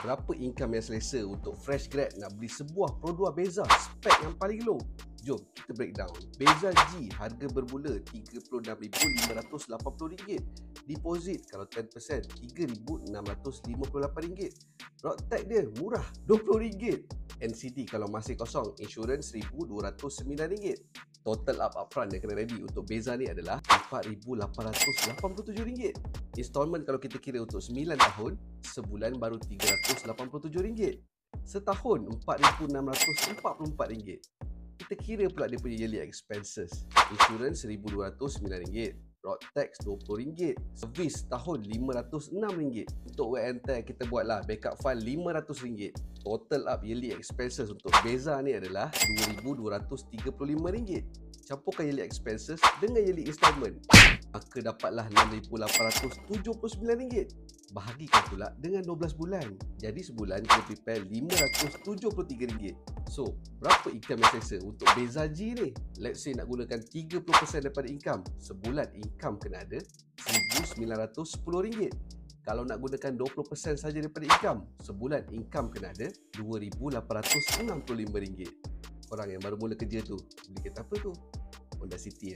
Berapa income yang selesa untuk fresh grad nak beli sebuah Pro 2 Beza spek yang paling low? Jom kita breakdown. Beza G harga bermula RM36,580. Deposit kalau 10% RM3,658. Road tax dia murah RM20. NCD kalau masih kosong, insurans RM1,209. Total upfront yang kena ready untuk Beza ni adalah RM4,887. Installment kalau kita kira untuk 9 tahun, sebulan baru RM387. Setahun RM4,644. Kita kira pula dia punya yearly expenses. Insurans RM1,209, road tax RM20, servis tahun RM506. Untuk wear and tear kita buatlah backup file RM500. Total up yearly expenses untuk Beza ni adalah RM2,235. Campurkan yearly expenses dengan yearly installment, maka dapatlah RM6,879. Bahagikan pula dengan 12 bulan. Jadi sebulan kita prepare RM573. So, berapa income yang selesa untuk Beza G ni? Let's say nak gunakan 30% daripada income. Sebulan income kena ada RM1,910. Kalau nak gunakan 20% saja daripada income, sebulan income kena ada RM2,865. Korang yang baru mula kerja tu, beli kereta apa tu? Honda City